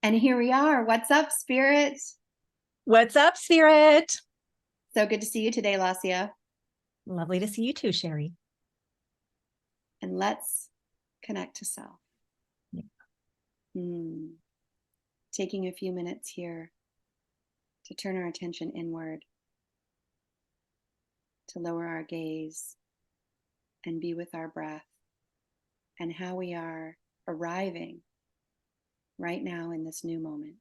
And here we are. What's up, Spirit? What's up, Spirit? So good to see you today, Lesia. Lovely to see you too, Sheri. And let's connect to self. Yeah. Taking a few minutes here to turn our attention inward, to lower our gaze and be with our breath and how we are arriving right now in this new moment.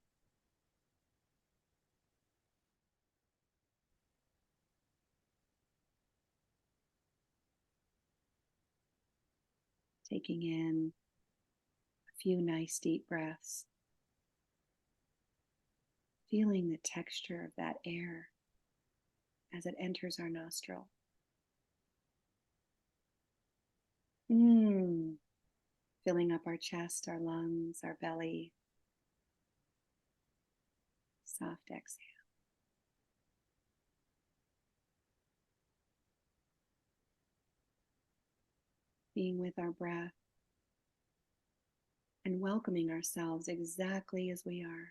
Taking in a few nice deep breaths, feeling the texture of that air as it enters our nostril. Filling up our chest, our lungs, our belly. Soft exhale. Being with our breath and welcoming ourselves exactly as we are.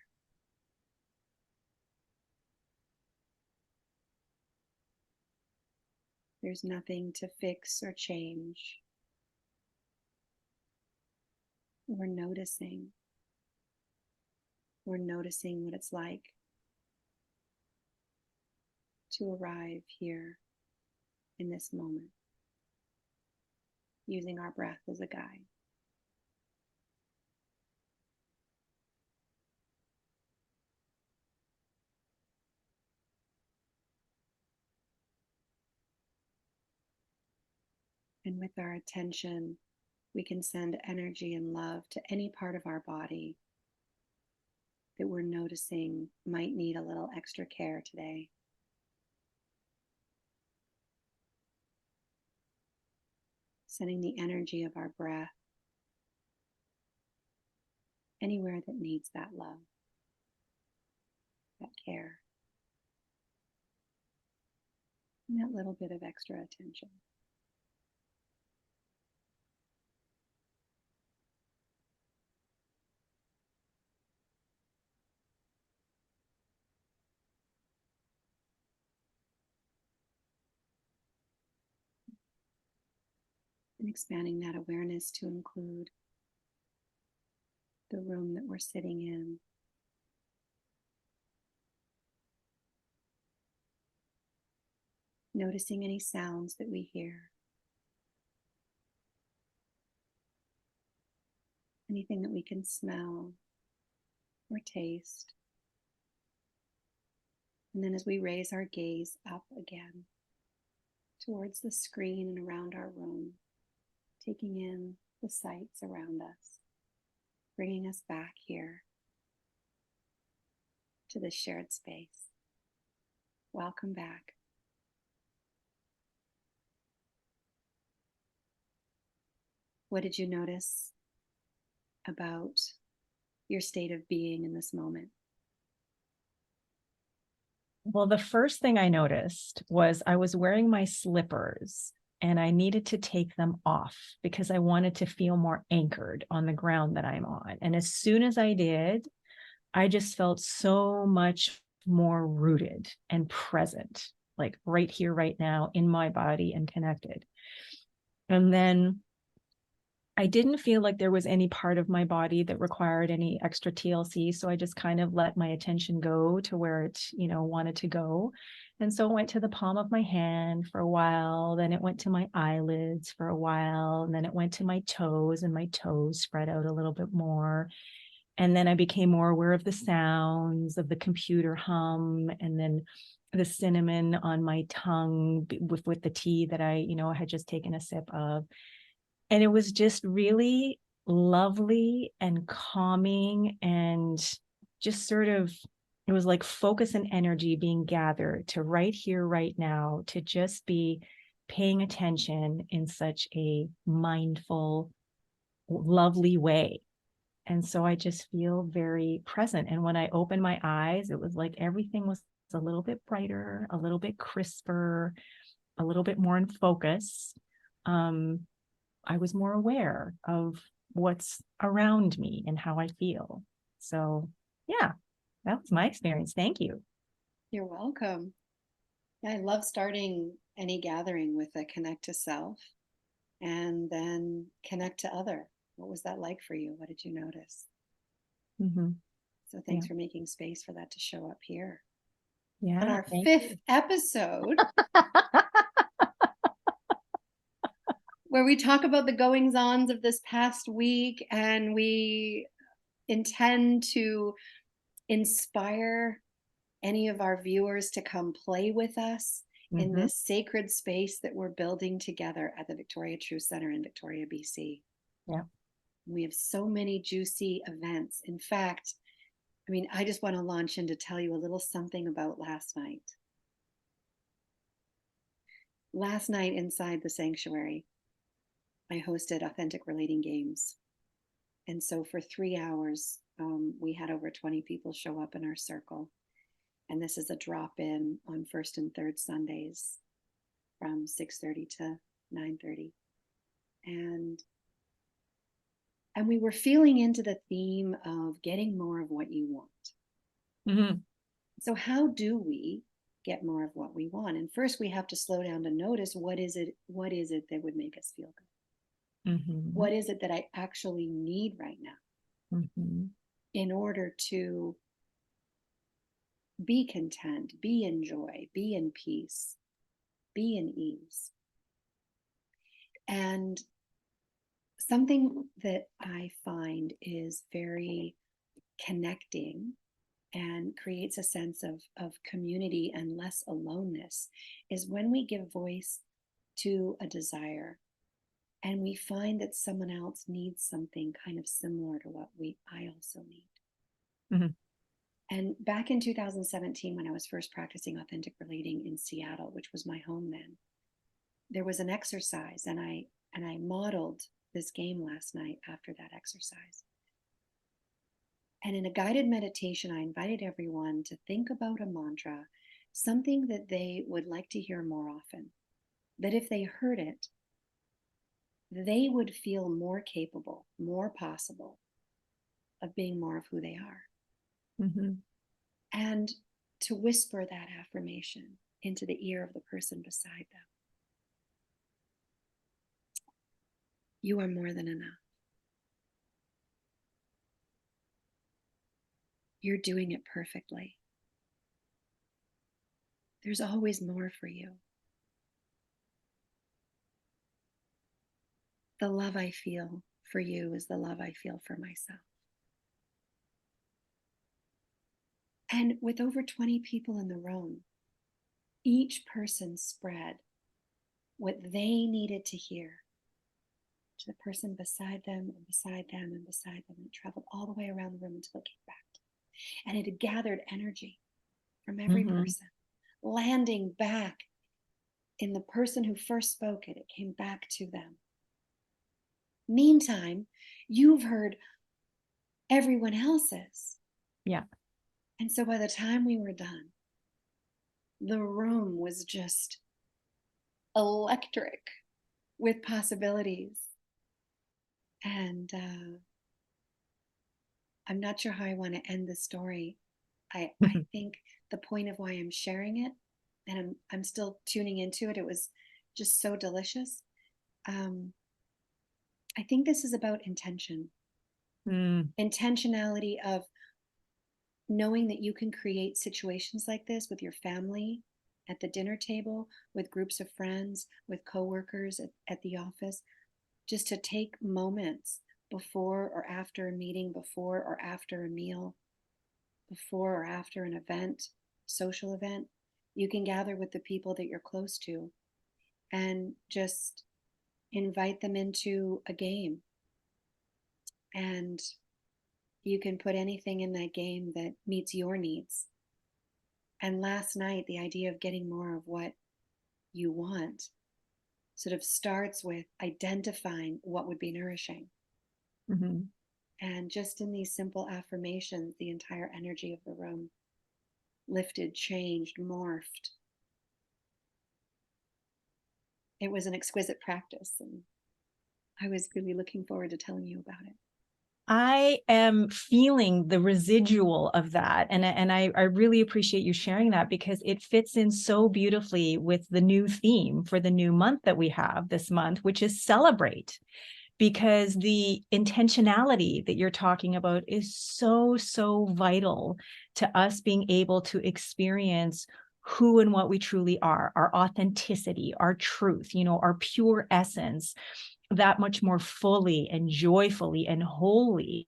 There's nothing to fix or change. We're noticing. We're noticing what it's like to arrive here in this moment, using our breath as a guide. And with our attention, we can send energy and love to any part of our body that we're noticing might need a little extra care today. Sending the energy of our breath anywhere that needs that love, that care, and that little bit of extra attention. And expanding that awareness to include the room that we're sitting in. Noticing any sounds that we hear. Anything that we can smell or taste. And then as we raise our gaze up again towards the screen and around our room, taking in the sights around us, bringing us back here to this shared space. Welcome back. What did you notice about your state of being in this moment? Well, the first thing I noticed was I was wearing my slippers and I needed to take them off because I wanted to feel more anchored on the ground that I'm on. And as soon as I did, I just felt so much more rooted and present, like right here, right now in my body and connected. And then I didn't feel like there was any part of my body that required any extra TLC. So I just kind of let my attention go to where it, wanted to go. And so it went to the palm of my hand for a while. Then it went to my eyelids for a while. And then it went to my toes, and my toes spread out a little bit more. And then I became more aware of the sounds of the computer hum, and then the cinnamon on my tongue with the tea that I had just taken a sip of. And it was just really lovely and calming, and just sort of, it was like focus and energy being gathered to right here, right now, to just be paying attention in such a mindful, lovely way. And so I just feel very present. And when I opened my eyes, it was like everything was a little bit brighter, a little bit crisper, a little bit more in focus. I was more aware of what's around me and how I feel. So Yeah, that was my experience. Thank you. You're welcome. Yeah, I love starting any gathering with a connect to self and then connect to other. What was that like for you? What did you notice? Mm-hmm. So Yeah. thanks for making space for that to show up here. On Yeah. our Thank fifth you. episode, where we talk about the goings ons of this past week, and we intend to inspire any of our viewers to come play with us in Mm-hmm. this sacred space that we're building together at the Victoria Truth Center in Victoria, BC. Yeah. We have so many juicy events. In fact, I mean, I just want to launch in to tell you a little something about last night. Last night inside the sanctuary, I hosted authentic relating games. And so for 3 hours, we had over 20 people show up in our circle. And this is a drop in on first and third Sundays from 6:30 to 9:30. And we were feeling into the theme of getting more of what you want. Mm-hmm. So how do we get more of what we want? And first we have to slow down to notice what is it that would make us feel good? Mm-hmm. What is it that I actually need right now Mm-hmm. in order to be content, be in joy, be in peace, be in ease? And something that I find is very connecting and creates a sense of community and less aloneness is when we give voice to a desire and we find that someone else needs something kind of similar to what I also need. Mm-hmm. And back in 2017, when I was first practicing authentic relating in Seattle, which was my home then, there was an exercise, and I modeled this game last night after that exercise. And in a guided meditation, I invited everyone to think about a mantra, something that they would like to hear more often, that if they heard it, they would feel more capable, more possible of being more of who they are. Mm-hmm. And to whisper that affirmation into the ear of the person beside them. You are more than enough. You're doing it perfectly. There's always more for you. The love I feel for you is the love I feel for myself. And with over 20 people in the room, each person spread what they needed to hear to the person beside them and beside them and beside them. And it traveled all the way around the room until it came back. And it had gathered energy from every Mm-hmm. person, landing back in the person who first spoke it. It came back to them. Meantime, you've heard everyone else's. Yeah. And so by the time we were done, the room was just electric with possibilities. And I'm not sure how I want to end the story. I think the point of why I'm sharing it, and I'm still tuning into it, it was just so delicious. I think this is about intention. Intentionality of knowing that you can create situations like this with your family, at the dinner table, with groups of friends, with coworkers at the office, just to take moments before or after a meeting, before or after a meal, before or after an event, social event. You can gather with the people that you're close to and just invite them into a game. And you can put anything in that game that meets your needs. And last night, the idea of getting more of what you want sort of starts with identifying what would be nourishing. Mm-hmm. And just in these simple affirmations, the entire energy of the room lifted, changed, morphed. It was an exquisite practice, and I was really looking forward to telling you about it. I am feeling the residual of that. And I really appreciate you sharing that, because it fits in so beautifully with the new theme for the new month that we have this month, which is celebrate. Because the intentionality that you're talking about is so, so vital to us being able to experience who and what we truly are, our authenticity, our truth, our pure essence, that much more fully and joyfully and wholly.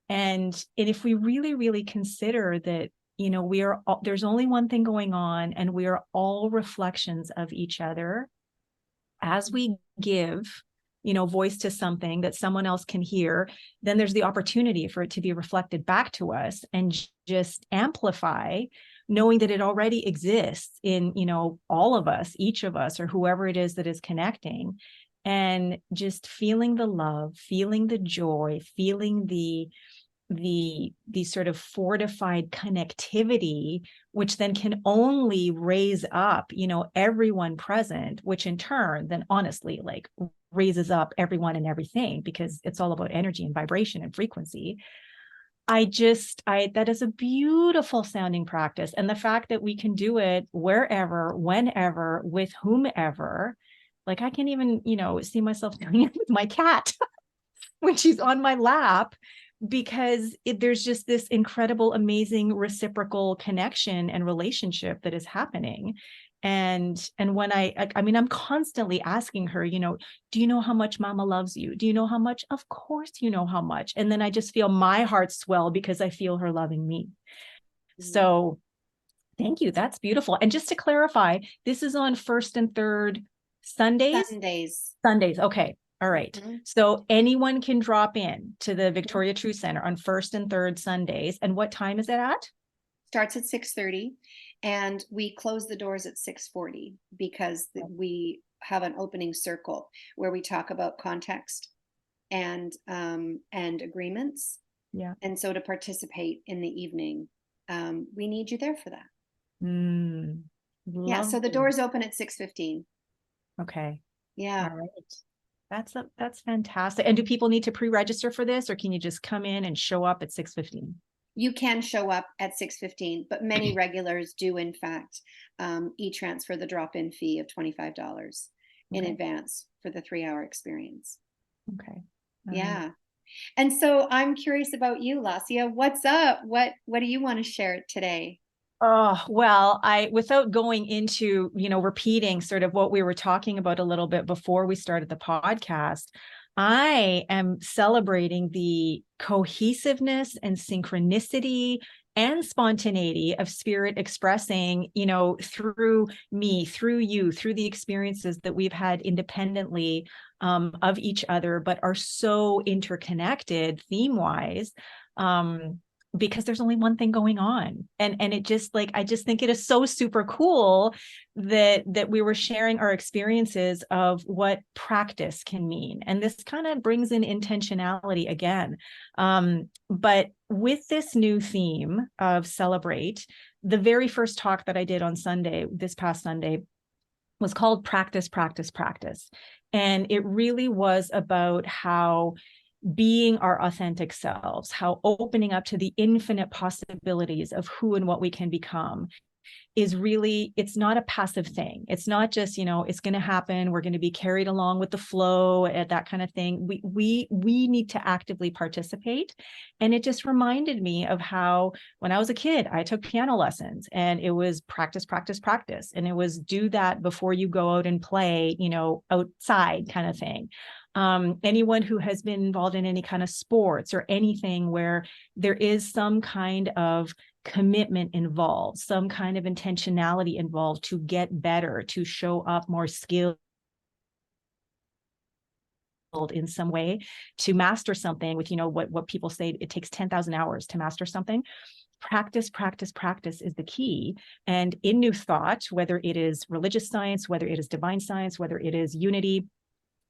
And if we really, really consider that, we are all, there's only one thing going on, and we are all reflections of each other. As we give, voice to something that someone else can hear, then there's the opportunity for it to be reflected back to us and just amplify, knowing that it already exists in, all of us, each of us, or whoever it is that is connecting. And just feeling the love, feeling the joy, feeling the sort of fortified connectivity, which then can only raise up, everyone present, which in turn then honestly like raises up everyone and everything, because it's all about energy and vibration and frequency. That is a beautiful sounding practice. And the fact that we can do it wherever, whenever, with whomever, like I can even, see myself doing it with my cat when she's on my lap, because there's just this incredible, amazing reciprocal connection and relationship that is happening. And when I mean, I'm constantly asking her, do you know how much mama loves you? Do you know how much? Of course, you know how much. And then I just feel my heart swell because I feel her loving me. So thank you. That's beautiful. And just to clarify, this is on first and third Sundays? Sundays. Okay. All right. Mm-hmm. So anyone can drop in to the Victoria True Center on first and third Sundays. And what time is it at? Starts at 6:30, and we close the doors at 6:40 because we have an opening circle where we talk about context and agreements. Yeah. And so to participate in the evening, we need you there for that. Yeah. So the doors open at 6:15. Okay. Yeah. All right. That's fantastic. And do people need to pre-register for this, or can you just come in and show up at 6:15? You can show up at 6:15, but many regulars do, in fact, e-transfer the drop-in fee of $25 in advance for the 3-hour experience. Okay. Yeah. Right. And so I'm curious about you, Lesia. What's up? What do you want to share today? Oh, well, without going into, repeating sort of what we were talking about a little bit before we started the podcast, I am celebrating the cohesiveness and synchronicity and spontaneity of spirit expressing, through me, through you, through the experiences that we've had independently of each other, but are so interconnected theme-wise. Because there's only one thing going on. And it just like, I just think it is so super cool that we were sharing our experiences of what practice can mean. And this kind of brings in intentionality again. But with this new theme of celebrate, the very first talk that I did on Sunday, this past Sunday, was called Practice, Practice, Practice. And it really was about how being our authentic selves, how opening up to the infinite possibilities of who and what we can become is really, it's not a passive thing. It's not just, it's going to happen. We're going to be carried along with the flow and that kind of thing. We need to actively participate. And it just reminded me of how, when I was a kid, I took piano lessons, and it was practice, practice, practice. And it was do that before you go out and play, outside kind of thing. Anyone who has been involved in any kind of sports or anything where there is some kind of commitment involved, some kind of intentionality involved to get better, to show up more skilled in some way, to master something with, what people say, it takes 10,000 hours to master something. Practice, practice, practice is the key. And in New Thought, whether it is religious science, whether it is divine science, whether it is unity,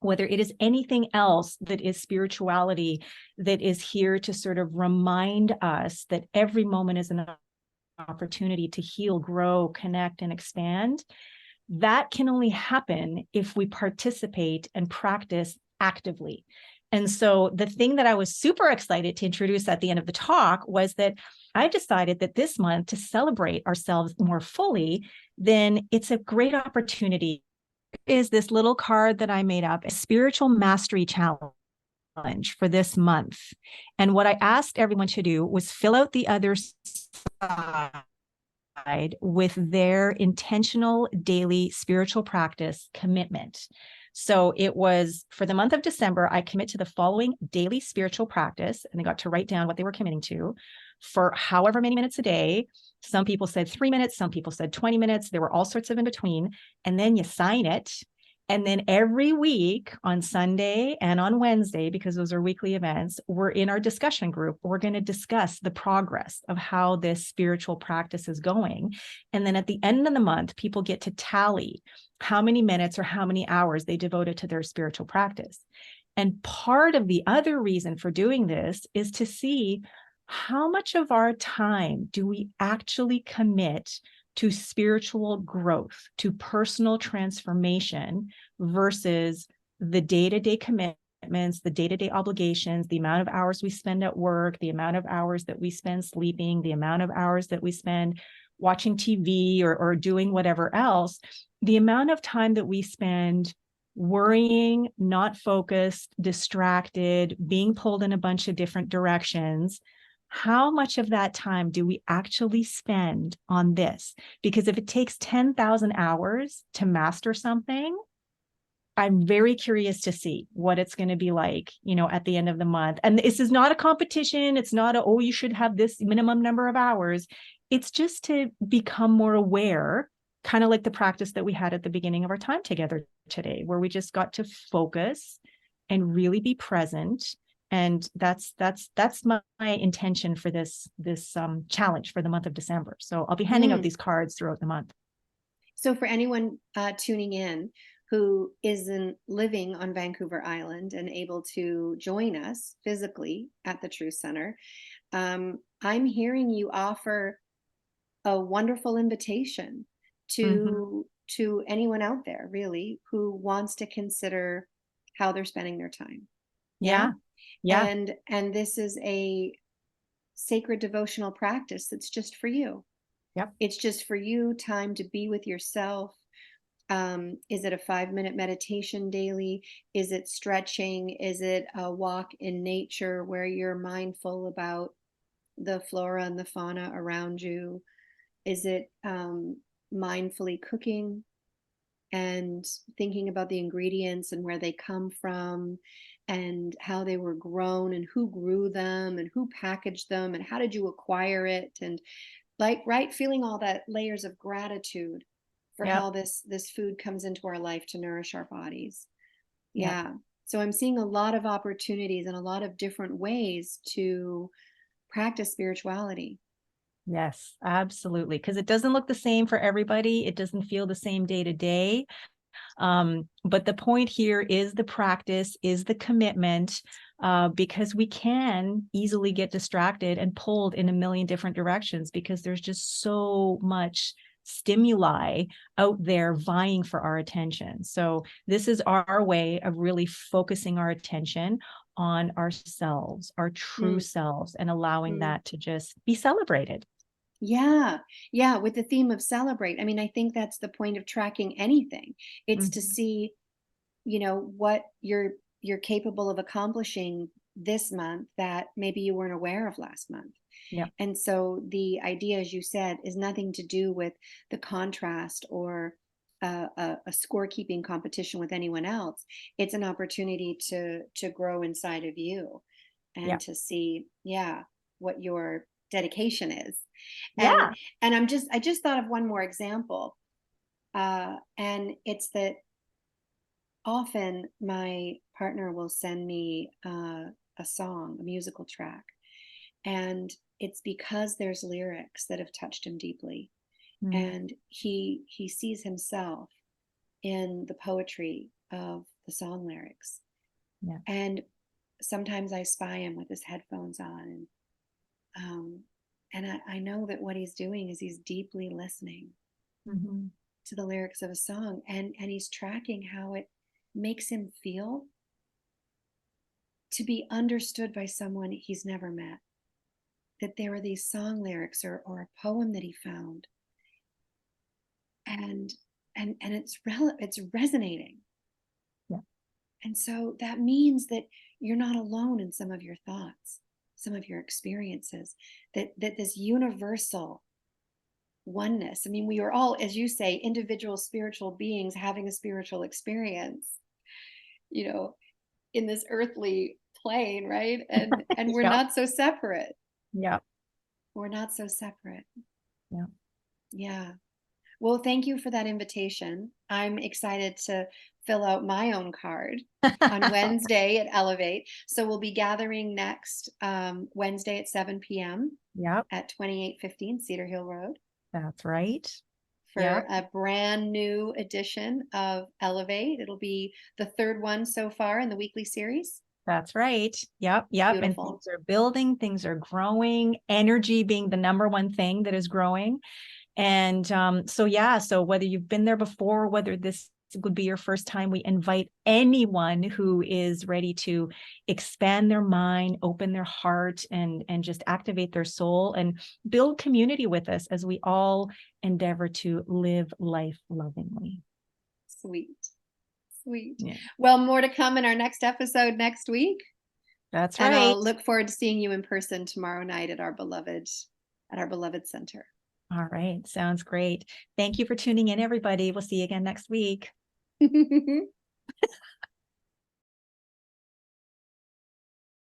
whether it is anything else that is spirituality, that is here to sort of remind us that every moment is an opportunity to heal, grow, connect, and expand, that can only happen if we participate and practice actively. And so the thing that I was super excited to introduce at the end of the talk was that I decided that this month, to celebrate ourselves more fully, then it's a great opportunity. Is this little card that I made up, a spiritual mastery challenge for this month. And what I asked everyone to do was fill out the other side with their intentional daily spiritual practice commitment. So it was for the month of December, I commit to the following daily spiritual practice, and they got to write down what they were committing to for however many minutes a day. Some people said 3 minutes, some people said 20 minutes. There were all sorts of in between. And then you sign it. And then every week on Sunday and on Wednesday, because those are weekly events, we're in our discussion group. We're going to discuss the progress of how this spiritual practice is going. And then at the end of the month, people get to tally how many minutes or how many hours they devoted to their spiritual practice. And part of the other reason for doing this is to see how much of our time do we actually commit to spiritual growth, to personal transformation versus the day-to-day commitments, the day-to-day obligations, the amount of hours we spend at work, the amount of hours that we spend sleeping, the amount of hours that we spend watching TV or doing whatever else, the amount of time that we spend worrying, not focused, distracted, being pulled in a bunch of different directions. How much of that time do we actually spend on this? Because if it takes 10,000 hours to master something, I'm very curious to see what it's going to be like, at the end of the month. And this is not a competition. It's not oh, you should have this minimum number of hours. It's just to become more aware, kind of like the practice that we had at the beginning of our time together today, where we just got to focus and really be present. And that's my intention for this challenge for the month of December. So I'll be handing out these cards throughout the month. So for anyone tuning in who isn't living on Vancouver Island and able to join us physically at the Truth Center, I'm hearing you offer a wonderful invitation to anyone out there, really, who wants to consider how they're spending their time. Yeah. And this is a sacred devotional practice that's just for you. Yep. It's just for you, time to be with yourself. Is it a 5-minute meditation daily? Is it stretching? Is it a walk in nature where you're mindful about the flora and the fauna around you? Is it mindfully cooking and thinking about the ingredients and where they come from and how they were grown and who grew them and who packaged them and how did you acquire it? And feeling all that layers of gratitude for how this food comes into our life to nourish our bodies. Yeah. So I'm seeing a lot of opportunities and a lot of different ways to practice spirituality. Yes, absolutely. Because it doesn't look the same for everybody. It doesn't feel the same day to day. But the point here is the practice, is the commitment, because we can easily get distracted and pulled in a million different directions because there's just so much stimuli out there vying for our attention. So this is our way of really focusing our attention on ourselves, our true selves, and allowing that to just be celebrated. Yeah. Yeah. With the theme of celebrate. I mean, I think that's the point of tracking anything. It's to see, what you're capable of accomplishing this month that maybe you weren't aware of last month. Yeah. And so the idea, as you said, is nothing to do with the contrast or a scorekeeping competition with anyone else. It's an opportunity to grow inside of you and to see, what your dedication is. And I just thought of one more example. And it's that often my partner will send me a song, a musical track, and it's because there's lyrics that have touched him deeply, and he sees himself in the poetry of the song lyrics. And sometimes I spy him with his headphones on, and I know that what he's doing is he's deeply listening to the lyrics of a song, and he's tracking how it makes him feel to be understood by someone he's never met. That there were these song lyrics or a poem that he found. And it's resonating. Yeah. And so that means that you're not alone in some of your thoughts, some of your experiences, that this universal oneness. I mean, we are all, as you say, individual spiritual beings having a spiritual experience, you know, in this earthly plane, right? And we're Yeah. not so separate. Yeah. We're not so separate. Yeah. Yeah. Well, thank you for that invitation. I'm excited to fill out my own card on Wednesday at Elevate. So we'll be gathering next Wednesday at 7 p.m. Yep. at 2815 Cedar Hill Road That's right. for Yep. a brand new edition of Elevate. It'll be the third one so far in the weekly series. That's right. Yep. Yep. And Beautiful. things are building, things are growing, energy being the number one thing that is growing. And so whether you've been there before, whether this would be your first time, we invite anyone who is ready to expand their mind, open their heart, and just activate their soul and build community with us as we all endeavor to live life lovingly. Sweet. Sweet. Yeah. Well, more to come in our next episode next week. That's And right. I'll look forward to seeing you in person tomorrow night at our beloved center. All right. Sounds great. Thank you for tuning in, everybody. We'll see you again next week.